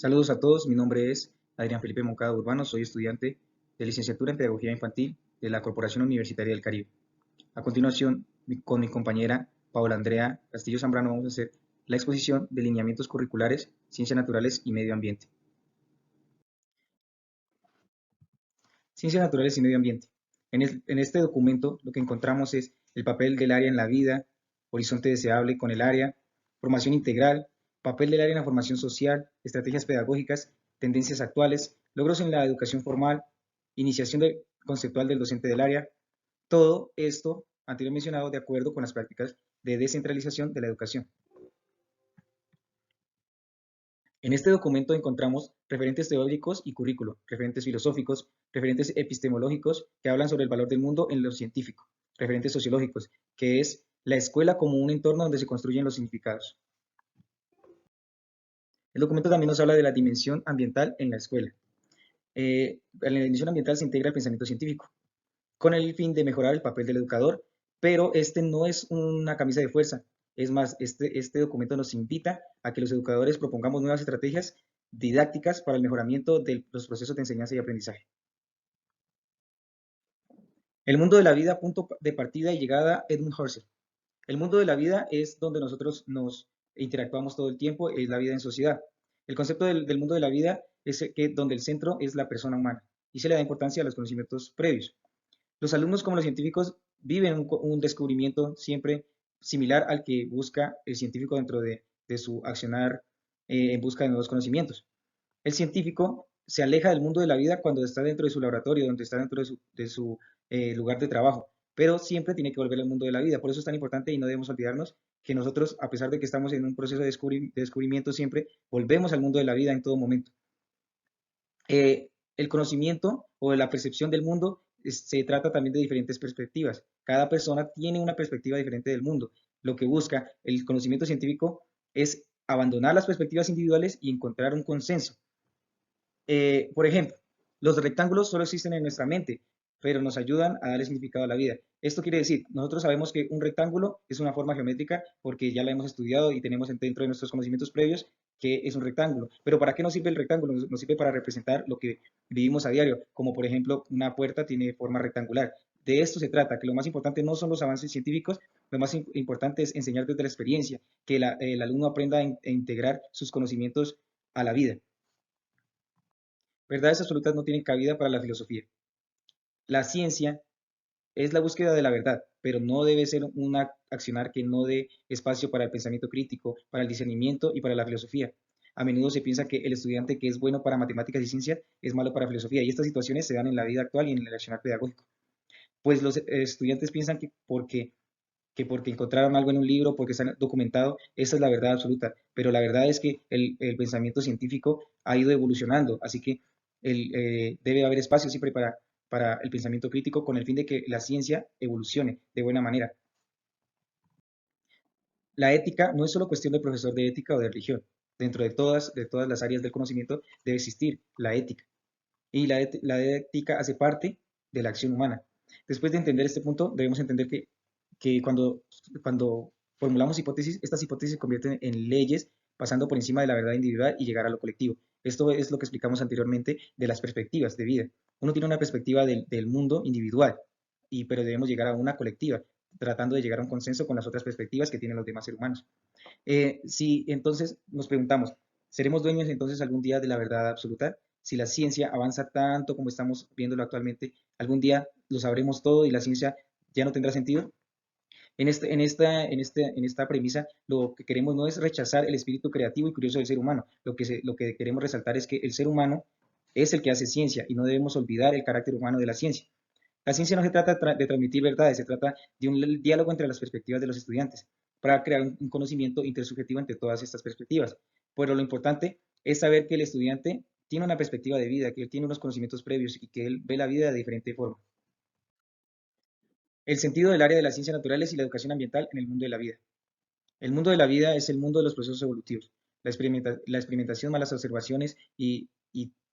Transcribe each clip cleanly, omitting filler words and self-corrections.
Saludos a todos, mi nombre es Adrián Felipe Moncada Urbano, soy estudiante de licenciatura en Pedagogía Infantil de la Corporación Universitaria del Caribe. A continuación, con mi compañera Paola Andrea Castillo Zambrano vamos a hacer la exposición de lineamientos curriculares, ciencias naturales y medio ambiente. Ciencias naturales y medio ambiente. En este documento lo que encontramos es el papel del área en la vida, horizonte deseable con el área, formación integral, papel del área en la formación social, estrategias pedagógicas, tendencias actuales, logros en la educación formal, conceptual del docente del área. Todo esto anterior mencionado de acuerdo con las prácticas de descentralización de la educación. En este documento encontramos referentes teóricos y currículo, referentes filosóficos, referentes epistemológicos que hablan sobre el valor del mundo en lo científico, referentes sociológicos, que es la escuela como un entorno donde se construyen los significados. El documento también nos habla de la dimensión ambiental en la escuela. En la dimensión ambiental se integra el pensamiento científico, con el fin de mejorar el papel del educador, pero este no es una camisa de fuerza. Es más, este documento nos invita a que los educadores propongamos nuevas estrategias didácticas para el mejoramiento de los procesos de enseñanza y aprendizaje. El mundo de la vida, punto de partida y llegada, Edmund Husserl. El mundo de la vida es donde nosotros nos interactuamos todo el tiempo, es la vida en sociedad. El concepto del mundo de la vida es que donde el centro es la persona humana y se le da importancia a los conocimientos previos. Los alumnos como los científicos viven un descubrimiento siempre similar al que busca el científico dentro de su accionar en busca de nuevos conocimientos. El científico se aleja del mundo de la vida cuando está dentro de su laboratorio, donde está dentro de su lugar de trabajo, pero siempre tiene que volver al mundo de la vida. Por eso es tan importante y no debemos olvidarnos que nosotros, a pesar de que estamos en un proceso de descubrimiento, siempre volvemos al mundo de la vida en todo momento. El conocimiento o la percepción del mundo se trata también de diferentes perspectivas. Cada persona tiene una perspectiva diferente del mundo. Lo que busca el conocimiento científico es abandonar las perspectivas individuales y encontrar un consenso. Por ejemplo, los rectángulos solo existen en nuestra mente, pero nos ayudan a darle significado a la vida. Esto quiere decir, nosotros sabemos que un rectángulo es una forma geométrica porque ya la hemos estudiado y tenemos dentro de nuestros conocimientos previos que es un rectángulo. Pero ¿para qué nos sirve el rectángulo? Nos sirve para representar lo que vivimos a diario, como por ejemplo una puerta tiene forma rectangular. De esto se trata, que lo más importante no son los avances científicos, lo más importante es enseñar desde la experiencia, que el alumno aprenda a integrar sus conocimientos a la vida. Verdades absolutas no tienen cabida para la filosofía. La ciencia es la búsqueda de la verdad, pero no debe ser un accionar que no dé espacio para el pensamiento crítico, para el discernimiento y para la filosofía. A menudo se piensa que el estudiante que es bueno para matemáticas y ciencia es malo para filosofía, y estas situaciones se dan en la vida actual y en el accionar pedagógico. Pues los estudiantes piensan que porque encontraron algo en un libro, porque está documentado, esa es la verdad absoluta. Pero la verdad es que el pensamiento científico ha ido evolucionando, así que debe haber espacio siempre para el pensamiento crítico con el fin de que la ciencia evolucione de buena manera. La ética no es solo cuestión del profesor de ética o de religión. Dentro de todas las áreas del conocimiento debe existir la ética. Y la ética hace parte de la acción humana. Después de entender este punto, debemos entender que cuando formulamos hipótesis, estas hipótesis se convierten en leyes pasando por encima de la verdad individual y llegar a lo colectivo. Esto es lo que explicamos anteriormente de las perspectivas de vida. Uno tiene una perspectiva del mundo individual, pero debemos llegar a una colectiva, tratando de llegar a un consenso con las otras perspectivas que tienen los demás seres humanos. Si entonces nos preguntamos, ¿seremos dueños entonces algún día de la verdad absoluta? Si la ciencia avanza tanto como estamos viéndolo actualmente, algún día lo sabremos todo y la ciencia ya no tendrá sentido. En esta premisa, lo que queremos no es rechazar el espíritu creativo y curioso del ser humano. Lo que queremos resaltar es que el ser humano es el que hace ciencia y no debemos olvidar el carácter humano de la ciencia. La ciencia no se trata de transmitir verdades, se trata de un diálogo entre las perspectivas de los estudiantes para crear un conocimiento intersubjetivo entre todas estas perspectivas. Pero lo importante es saber que el estudiante tiene una perspectiva de vida, que él tiene unos conocimientos previos y que él ve la vida de diferente forma. El sentido del área de las ciencias naturales y la educación ambiental en el mundo de la vida. El mundo de la vida es el mundo de los procesos evolutivos. La experimentación, malas observaciones y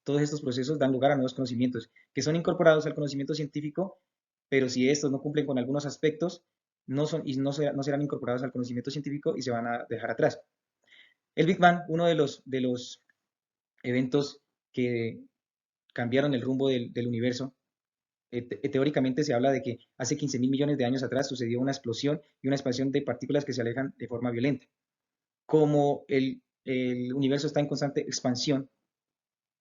todos estos procesos dan lugar a nuevos conocimientos que son incorporados al conocimiento científico, pero si estos no cumplen con algunos aspectos, no serán incorporados al conocimiento científico y se van a dejar atrás. El Big Bang, uno de los eventos que cambiaron el rumbo del universo. Teóricamente se habla de que hace 15.000 millones de años atrás sucedió una explosión y una expansión de partículas que se alejan de forma violenta. Como el universo está en constante expansión,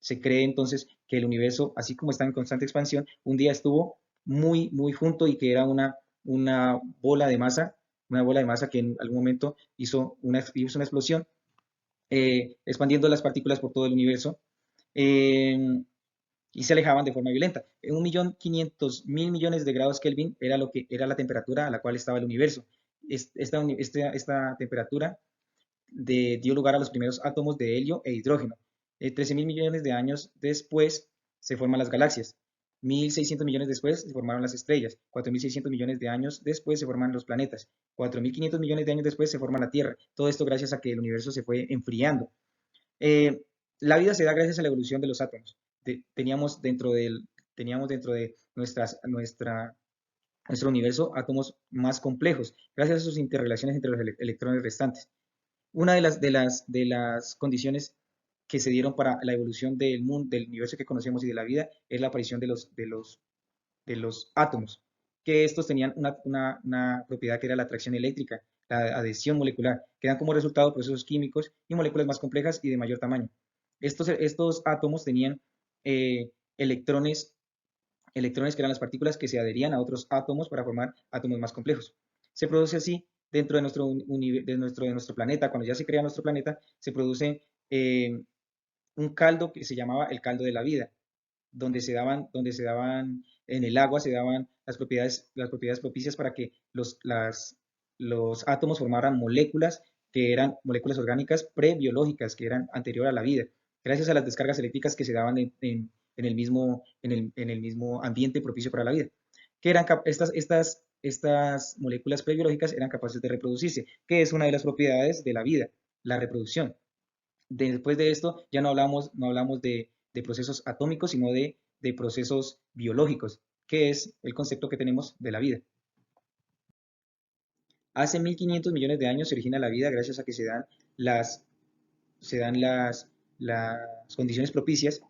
se cree entonces que el universo, así como está en constante expansión, un día estuvo muy, muy junto y que era una bola de masa, una bola de masa que en algún momento hizo una explosión, expandiendo las partículas por todo el universo. Y se alejaban de forma violenta. En 1.500.000 millones de grados Kelvin era lo que era la temperatura a la cual estaba el universo. Esta temperatura dio lugar a los primeros átomos de helio e hidrógeno. 13.000 millones de años después se forman las galaxias. 1.600 millones después se formaron las estrellas. 4.600 millones de años después se forman los planetas. 4.500 millones de años después se forma la Tierra. Todo esto gracias a que el universo se fue enfriando. Eh, la vida se da gracias a la evolución de los átomos. Teníamos dentro de nuestro universo átomos más complejos, gracias a sus interrelaciones entre los electrones restantes. Una de las condiciones que se dieron para la evolución del mundo, del universo que conocemos y de la vida, es la aparición de los átomos, que estos tenían una propiedad que era la atracción eléctrica, la adhesión molecular, que dan como resultado procesos químicos y moléculas más complejas y de mayor tamaño. Estos átomos tenían eh, electrones, electrones que eran las partículas que se adherían a otros átomos para formar átomos más complejos. Se produce así dentro de nuestro planeta. Cuando ya se crea nuestro planeta, se produce un caldo que se llamaba el caldo de la vida, donde se daban en el agua, se daban las propiedades propicias para que los átomos formaran moléculas que eran moléculas orgánicas prebiológicas, que eran anterior a la vida, gracias a las descargas eléctricas que se daban en el mismo ambiente propicio para la vida. Que eran estas moléculas prebiológicas eran capaces de reproducirse, que es una de las propiedades de la vida, la reproducción. Después de esto ya no hablamos de procesos atómicos, sino de procesos biológicos, que es el concepto que tenemos de la vida. Hace 1.500 millones de años se origina la vida gracias a que se dan las condiciones propicias,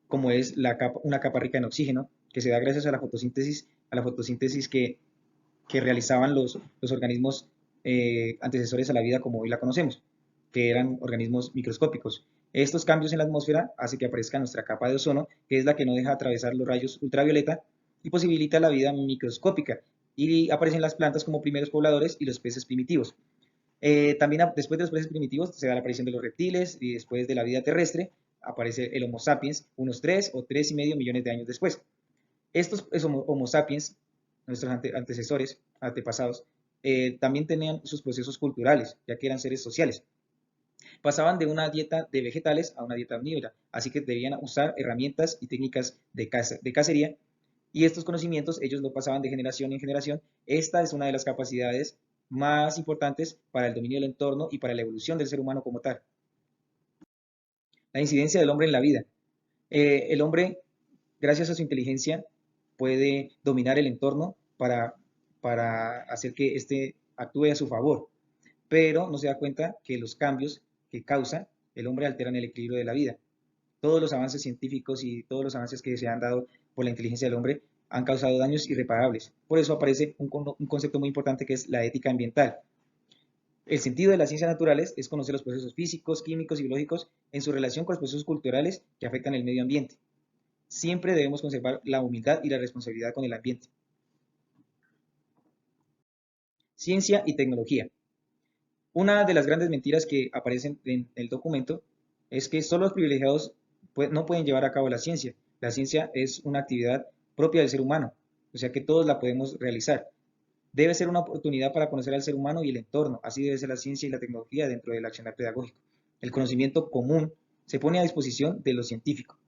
como es una capa rica en oxígeno, que se da gracias a la fotosíntesis que realizaban los organismos antecesores a la vida como hoy la conocemos, que eran organismos microscópicos. Estos cambios en la atmósfera hacen que aparezca nuestra capa de ozono, que es la que no deja atravesar los rayos ultravioleta y posibilita la vida microscópica. Y aparecen las plantas como primeros pobladores y los peces primitivos. También después de los peces primitivos se da la aparición de los reptiles y después de la vida terrestre aparece el Homo sapiens unos 3 o 3,5 millones de años después. Estos Homo sapiens, nuestros antecesores, antepasados, también tenían sus procesos culturales, ya que eran seres sociales. Pasaban de una dieta de vegetales a una dieta omnívora, así que debían usar herramientas y técnicas de cacería, y estos conocimientos ellos lo pasaban de generación en generación. Esta es una de las capacidades más importantes para el dominio del entorno y para la evolución del ser humano como tal. La incidencia del hombre en la vida. El hombre, gracias a su inteligencia, puede dominar el entorno para hacer que éste actúe a su favor, pero no se da cuenta que los cambios que causa el hombre alteran el equilibrio de la vida. Todos los avances científicos y todos los avances que se han dado por la inteligencia del hombre han causado daños irreparables. Por eso aparece un concepto muy importante que es la ética ambiental. El sentido de las ciencias naturales es conocer los procesos físicos, químicos y biológicos en su relación con los procesos culturales que afectan el medio ambiente. Siempre debemos conservar la humildad y la responsabilidad con el ambiente. Ciencia y tecnología. Una de las grandes mentiras que aparecen en el documento es que solo los privilegiados no pueden llevar a cabo la ciencia. La ciencia es una actividad propia del ser humano, o sea que todos la podemos realizar. Debe ser una oportunidad para conocer al ser humano y el entorno. Así debe ser la ciencia y la tecnología dentro del accionar pedagógico. El conocimiento común se pone a disposición de los científicos.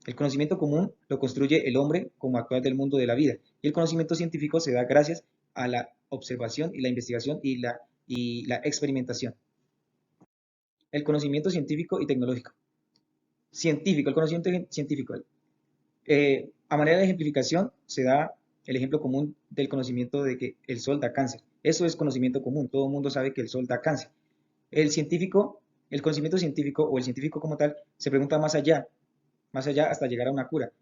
El conocimiento común lo construye el hombre como actor del mundo de la vida. Y el conocimiento científico se da gracias a la observación y la investigación y la experimentación. El conocimiento científico y tecnológico. El conocimiento científico. A manera de ejemplificación se da el ejemplo común del conocimiento de que el sol da cáncer. Eso es conocimiento común, todo el mundo sabe que el sol da cáncer. El científico El conocimiento científico o el científico como tal se pregunta más allá hasta llegar a una cura,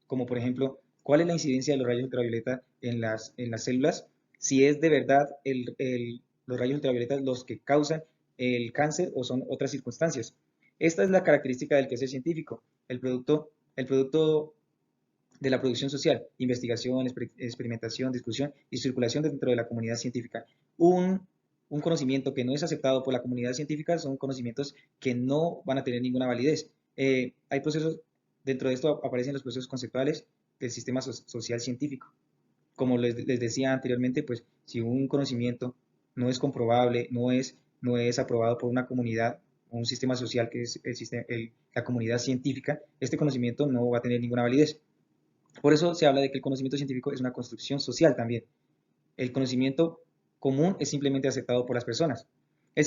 como por ejemplo, ¿cuál es la incidencia de los rayos ultravioleta en las células? Si es de verdad los rayos ultravioletas los que causan el cáncer o son otras circunstancias. Esta es la característica del quehacer científico, el producto de la producción social, investigación, experimentación, discusión y circulación dentro de la comunidad científica. Un conocimiento que no es aceptado por la comunidad científica son conocimientos que no van a tener ninguna validez. Hay procesos, dentro de esto aparecen los procesos conceptuales del sistema social científico. Como les decía anteriormente, pues si un conocimiento no es comprobable, no es aprobado por una comunidad o un sistema social que es la comunidad científica, este conocimiento no va a tener ninguna validez. Por eso se habla de que el conocimiento científico es una construcción social también. El conocimiento común es simplemente aceptado por las personas. El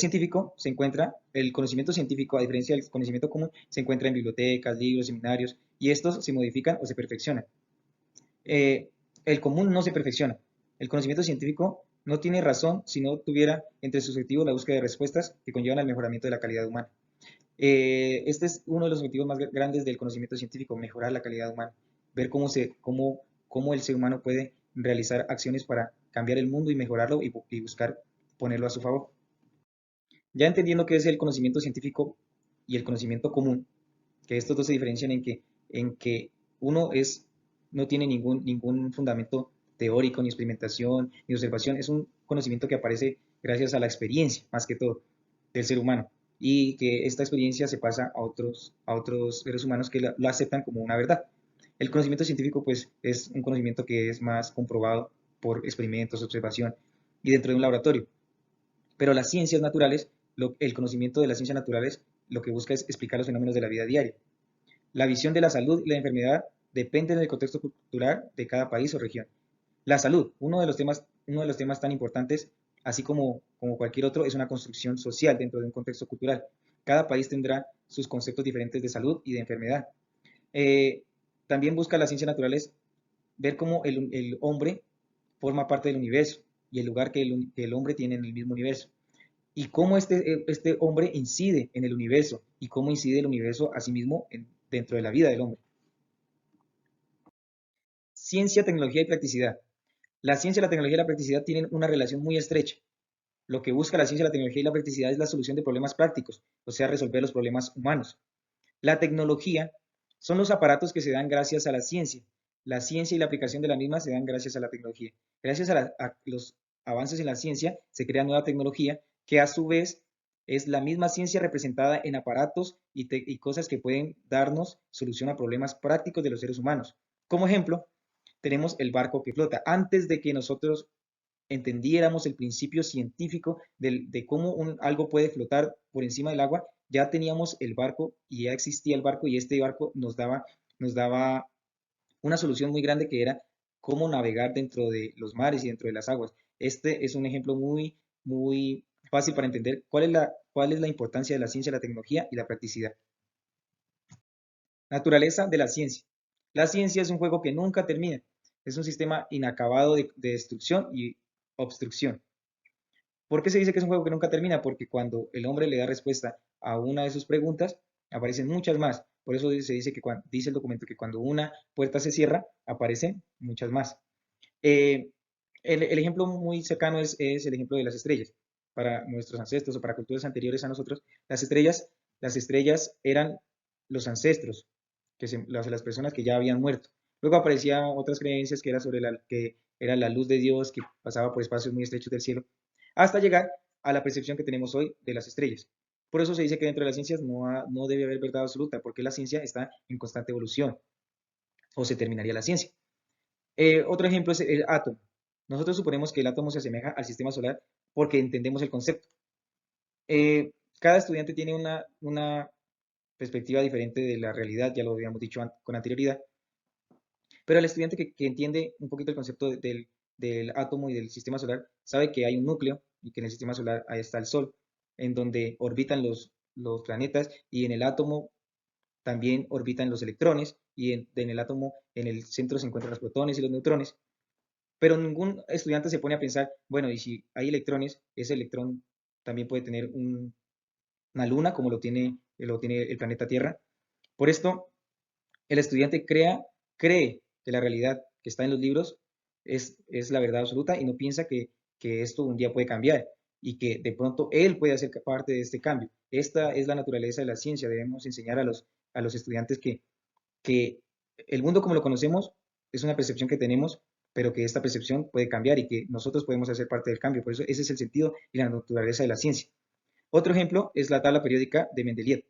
conocimiento científico, a diferencia del conocimiento común, se encuentra en bibliotecas, libros, seminarios, y estos se modifican o se perfeccionan. El común no se perfecciona. El conocimiento científico no tiene razón si no tuviera entre sus objetivos la búsqueda de respuestas que conllevan al mejoramiento de la calidad humana. Este es uno de los objetivos más grandes del conocimiento científico, mejorar la calidad humana, ver cómo el ser humano puede realizar acciones para cambiar el mundo y mejorarlo y buscar ponerlo a su favor. Ya entendiendo qué es el conocimiento científico y el conocimiento común, que estos dos se diferencian en que uno no tiene ningún fundamento teórico, ni experimentación, ni observación, es un conocimiento que aparece gracias a la experiencia, más que todo, del ser humano, y que esta experiencia se pasa a otros seres humanos que lo aceptan como una verdad. El conocimiento científico, pues, es un conocimiento que es más comprobado por experimentos, observación, y dentro de un laboratorio. Pero las ciencias naturales, el conocimiento de las ciencias naturales, lo que busca es explicar los fenómenos de la vida diaria. La visión de la salud y la enfermedad depende del contexto cultural de cada país o región. La salud, uno de los temas tan importantes, así como cualquier otro, es una construcción social dentro de un contexto cultural. Cada país tendrá sus conceptos diferentes de salud y de enfermedad. Eh, También busca las ciencias naturales ver cómo el hombre forma parte del universo y el lugar que el hombre tiene en el mismo universo. Y cómo este hombre incide en el universo y cómo incide el universo a sí mismo dentro de la vida del hombre. Ciencia, tecnología y practicidad. La ciencia, la tecnología y la practicidad tienen una relación muy estrecha. Lo que busca la ciencia, la tecnología y la practicidad es la solución de problemas prácticos, o sea, resolver los problemas humanos. La tecnología son los aparatos que se dan gracias a la ciencia. La ciencia y la aplicación de la misma se dan gracias a la tecnología. Gracias a los avances en la ciencia se crea nueva tecnología que a su vez es la misma ciencia representada en aparatos y cosas que pueden darnos solución a problemas prácticos de los seres humanos. Como ejemplo, tenemos el barco que flota. Antes de que nosotros entendiéramos el principio científico de cómo algo puede flotar por encima del agua, ya teníamos el barco y ya existía el barco y este barco nos daba una solución muy grande que era cómo navegar dentro de los mares y dentro de las aguas. Este es un ejemplo muy fácil para entender cuál es la importancia de la ciencia, la tecnología y la practicidad. Naturaleza de la ciencia. La ciencia es un juego que nunca termina. Es un sistema inacabado de destrucción y obstrucción. ¿Por qué se dice que es un juego que nunca termina? Porque cuando el hombre le da respuesta a una de sus preguntas, aparecen muchas más. Por eso se dice dice el documento que cuando una puerta se cierra, aparecen muchas más. Eh, el ejemplo muy cercano es el ejemplo de las estrellas. Para nuestros ancestros o para culturas anteriores a nosotros, las estrellas eran los ancestros, las personas que ya habían muerto. Luego aparecían otras creencias que era que era la luz de Dios que pasaba por espacios muy estrechos del cielo, hasta llegar a la percepción que tenemos hoy de las estrellas. Por eso se dice que dentro de las ciencias no debe haber verdad absoluta, porque la ciencia está en constante evolución, o se terminaría la ciencia. Otro ejemplo es el átomo. Nosotros suponemos que el átomo se asemeja al sistema solar porque entendemos el concepto. Cada estudiante tiene una perspectiva diferente de la realidad, ya lo habíamos dicho con anterioridad, pero el estudiante que entiende un poquito el concepto del átomo y del sistema solar sabe que hay un núcleo y que en el sistema solar ahí está el Sol, en donde orbitan los planetas y en el átomo también orbitan los electrones y en el átomo en el centro se encuentran los protones y los neutrones. Pero ningún estudiante se pone a pensar, bueno, y si hay electrones, ese electrón también puede tener una luna como lo tiene el planeta Tierra. Por esto, el estudiante cree que la realidad que está en los libros es la verdad absoluta y no piensa que esto un día puede cambiar y que de pronto él puede hacer parte de este cambio. Esta es la naturaleza de la ciencia. Debemos enseñar a los estudiantes que el mundo como lo conocemos es una percepción que tenemos, pero que esta percepción puede cambiar y que nosotros podemos hacer parte del cambio. Por eso ese es el sentido y la naturaleza de la ciencia. Otro ejemplo es la tabla periódica de Mendeleev.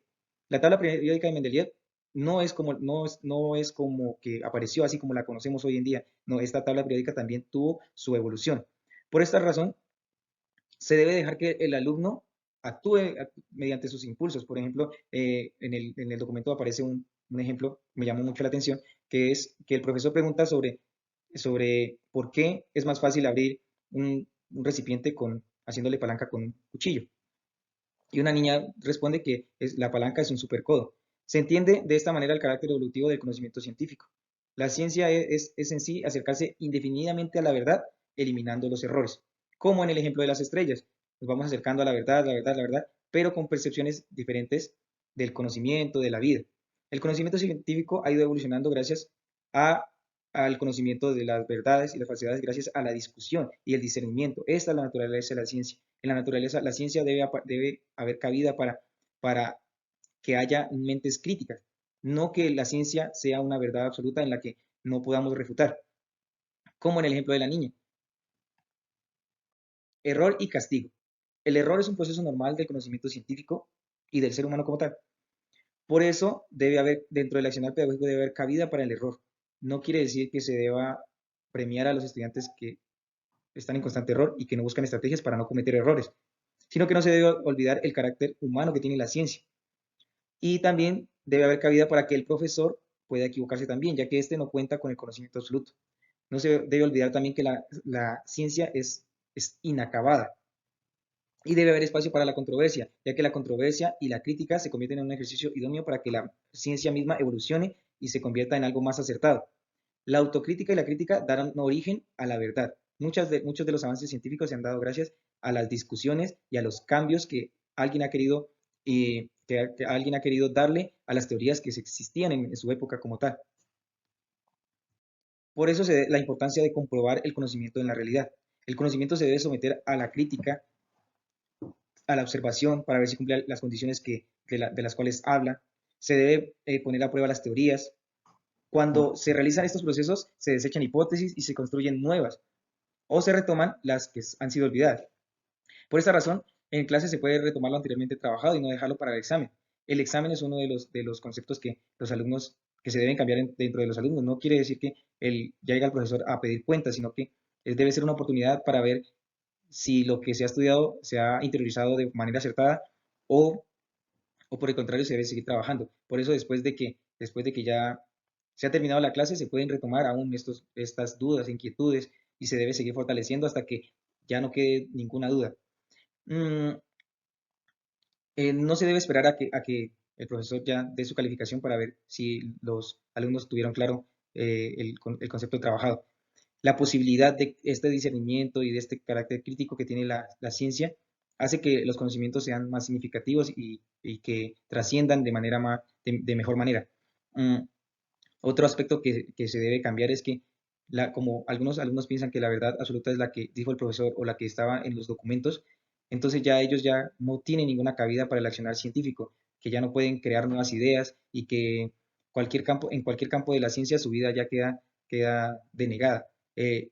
La tabla periódica de Mendeleev no es como que apareció así como la conocemos hoy en día. No, esta tabla periódica también tuvo su evolución. Por esta razón, se debe dejar que el alumno actúe mediante sus impulsos. Por ejemplo, en el documento aparece un ejemplo, me llamó mucho la atención, que es que el profesor pregunta sobre por qué es más fácil abrir un recipiente haciéndole palanca con un cuchillo. Y una niña responde que la palanca es un supercodo. Se entiende de esta manera el carácter evolutivo del conocimiento científico. La ciencia es en sí acercarse indefinidamente a la verdad, eliminando los errores, como en el ejemplo de las estrellas. Nos vamos acercando a la verdad, la verdad, la verdad, pero con percepciones diferentes del conocimiento, de la vida. El conocimiento científico ha ido evolucionando gracias a, al conocimiento de las verdades y las falsedades, gracias a la discusión y el discernimiento. Esta es la naturaleza de la ciencia. En la naturaleza, la ciencia debe haber cabida para que haya mentes críticas, no que la ciencia sea una verdad absoluta en la que no podamos refutar, como en el ejemplo de la niña. Error y castigo. El error es un proceso normal del conocimiento científico y del ser humano como tal. Por eso debe haber, dentro del accionar pedagógico, debe haber cabida para el error. No quiere decir que se deba premiar a los estudiantes que están en constante error y que no buscan estrategias para no cometer errores, sino que no se debe olvidar el carácter humano que tiene la ciencia. Y también debe haber cabida para que el profesor pueda equivocarse también, ya que éste no cuenta con el conocimiento absoluto. No se debe olvidar también que la ciencia es inacabada y debe haber espacio para la controversia, ya que la controversia y la crítica se convierten en un ejercicio idóneo para que la ciencia misma evolucione y se convierta en algo más acertado. La autocrítica y la crítica darán origen a la verdad. Muchos de los avances científicos se han dado gracias a las discusiones y a los cambios que alguien ha querido, que alguien ha querido darle a las teorías que existían en su época como tal. Por eso la importancia de comprobar el conocimiento en la realidad. El conocimiento se debe someter a la crítica, a la observación, para ver si cumple las condiciones de las cuales habla. Se debe poner a prueba las teorías. Cuando se realizan estos procesos, se desechan hipótesis y se construyen nuevas, o se retoman las que han sido olvidadas. Por esta razón, en clase se puede retomar lo anteriormente trabajado y no dejarlo para el examen. El examen es uno de los conceptos que los alumnos, que se deben cambiar dentro de los alumnos. No quiere decir que ya llega el profesor a pedir cuentas, sino que debe ser una oportunidad para ver si lo que se ha estudiado se ha interiorizado de manera acertada o, o por el contrario se debe seguir trabajando. Por eso después de que ya se ha terminado la clase, se pueden retomar aún estas dudas, inquietudes, y se debe seguir fortaleciendo hasta que ya no quede ninguna duda. Mm, no se debe esperar a que el profesor ya dé su calificación para ver si los alumnos tuvieron claro el concepto trabajado. La posibilidad de este discernimiento y de este carácter crítico que tiene la ciencia hace que los conocimientos sean más significativos y que trasciendan de mejor manera. Mm, Otro aspecto que se debe cambiar es que, como algunos alumnos piensan que la verdad absoluta es la que dijo el profesor o la que estaba en los documentos, entonces ya ellos ya no tienen ninguna cabida para el accionar científico, que ya no pueden crear nuevas ideas y que en cualquier campo de la ciencia su vida ya queda denegada. Eh,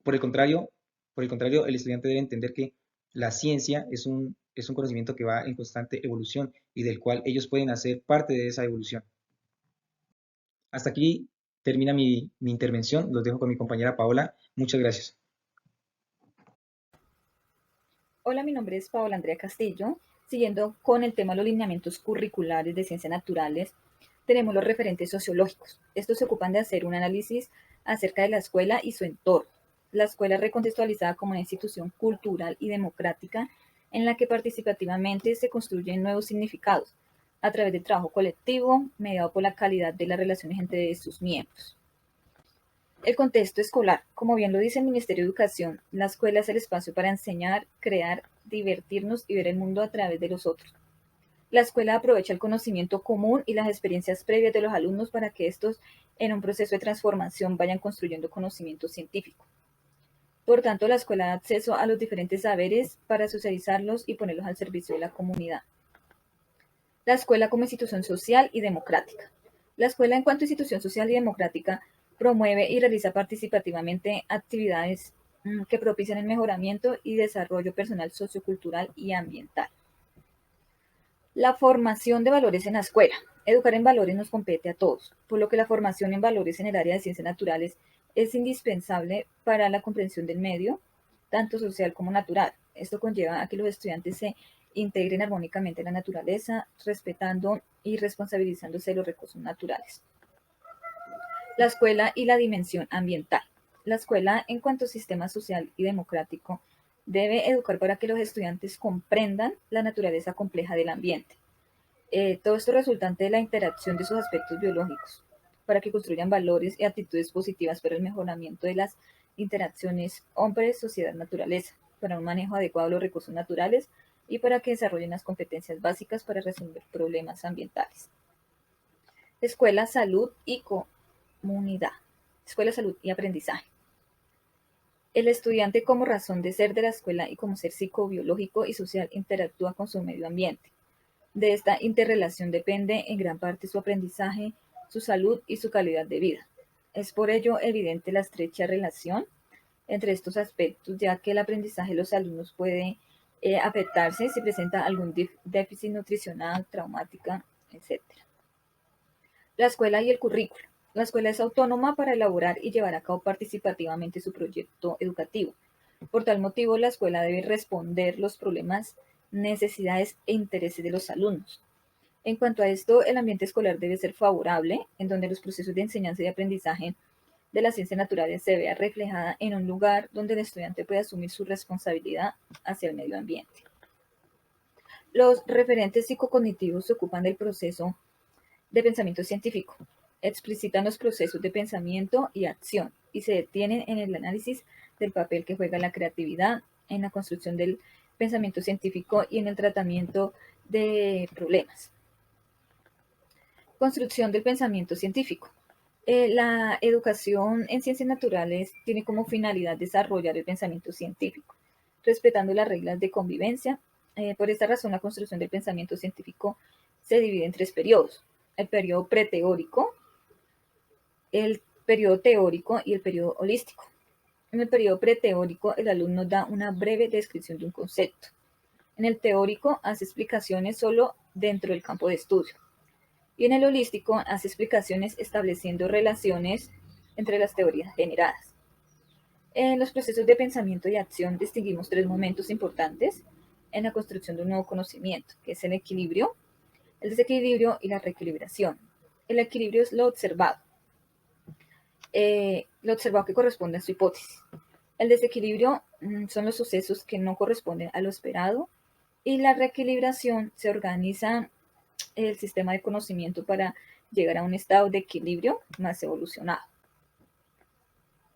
por el contrario, el estudiante debe entender que la ciencia es un conocimiento que va en constante evolución y del cual ellos pueden hacer parte de esa evolución. Hasta aquí termina mi intervención. Los dejo con mi compañera Paola. Muchas gracias. Hola, mi nombre es Paola Andrea Castillo. Siguiendo con el tema de los lineamientos curriculares de ciencias naturales, tenemos los referentes sociológicos. Estos se ocupan de hacer un análisis acerca de la escuela y su entorno. La escuela es recontextualizada como una institución cultural y democrática en la que participativamente se construyen nuevos significados a través del trabajo colectivo, mediado por la calidad de las relaciones entre sus miembros. El contexto escolar, como bien lo dice el Ministerio de Educación, la escuela es el espacio para enseñar, crear, divertirnos y ver el mundo a través de los otros. La escuela aprovecha el conocimiento común y las experiencias previas de los alumnos para que estos, en un proceso de transformación, vayan construyendo conocimiento científico. Por tanto, la escuela da acceso a los diferentes saberes para socializarlos y ponerlos al servicio de la comunidad. La escuela como institución social y democrática. La escuela, en cuanto a institución social y democrática, promueve y realiza participativamente actividades que propician el mejoramiento y desarrollo personal, sociocultural y ambiental. La formación de valores en la escuela. Educar en valores nos compete a todos, por lo que la formación en valores en el área de ciencias naturales es indispensable para la comprensión del medio, tanto social como natural. Esto conlleva a que los estudiantes se integren armónicamente en la naturaleza, respetando y responsabilizándose de los recursos naturales. La escuela y la dimensión ambiental. La escuela, en cuanto a sistema social y democrático, debe educar para que los estudiantes comprendan la naturaleza compleja del ambiente. Todo esto resultante de la interacción de sus aspectos biológicos, para que construyan valores y actitudes positivas para el mejoramiento de las interacciones hombre-sociedad-naturaleza, para un manejo adecuado de los recursos naturales y para que desarrollen las competencias básicas para resolver problemas ambientales. Escuela, salud y comunidad. Escuela, salud y aprendizaje. El estudiante, como razón de ser de la escuela y como ser psicobiológico y social, interactúa con su medio ambiente. De esta interrelación depende en gran parte su aprendizaje, su salud y su calidad de vida. Es por ello evidente la estrecha relación entre estos aspectos, ya que el aprendizaje de los alumnos puede afectarse si presenta algún déficit nutricional, traumática, etc. La escuela y el currículo. La escuela es autónoma para elaborar y llevar a cabo participativamente su proyecto educativo. Por tal motivo, la escuela debe responder los problemas, necesidades e intereses de los alumnos. En cuanto a esto, el ambiente escolar debe ser favorable, en donde los procesos de enseñanza y aprendizaje de las ciencias naturales se vea reflejada en un lugar donde el estudiante pueda asumir su responsabilidad hacia el medio ambiente. Los referentes psicocognitivos se ocupan del proceso de pensamiento científico, explicitan los procesos de pensamiento y acción y se detienen en el análisis del papel que juega la creatividad en la construcción del pensamiento científico y en el tratamiento de problemas. Construcción del pensamiento científico. La educación en ciencias naturales tiene como finalidad desarrollar el pensamiento científico, respetando las reglas de convivencia. Por esta razón, la construcción del pensamiento científico se divide en tres periodos: el periodo preteórico, el periodo teórico y el periodo holístico. En el periodo preteórico, el alumno da una breve descripción de un concepto. En el teórico, hace explicaciones solo dentro del campo de estudio. Y en el holístico, hace explicaciones estableciendo relaciones entre las teorías generadas. En los procesos de pensamiento y acción distinguimos tres momentos importantes en la construcción de un nuevo conocimiento, que es el equilibrio, el desequilibrio y la reequilibración. El equilibrio es lo observado que corresponde a su hipótesis. El desequilibrio son los sucesos que no corresponden a lo esperado y la reequilibración se organiza el sistema de conocimiento para llegar a un estado de equilibrio más evolucionado.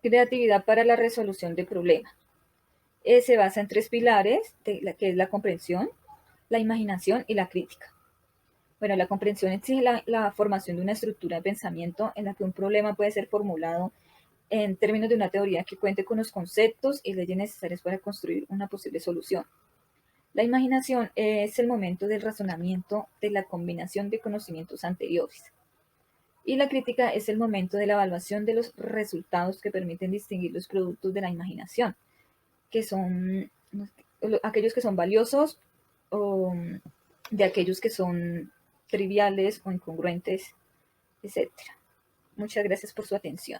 Creatividad para la resolución de problemas. Se basa en tres pilares, que es la comprensión, la imaginación y la crítica. Bueno, la comprensión exige la formación de una estructura de pensamiento en la que un problema puede ser formulado en términos de una teoría que cuente con los conceptos y leyes necesarias para construir una posible solución. La imaginación es el momento del razonamiento de la combinación de conocimientos anteriores. Y la crítica es el momento de la evaluación de los resultados que permiten distinguir los productos de la imaginación, que son aquellos que son valiosos o de aquellos que son triviales o incongruentes, etc. Muchas gracias por su atención.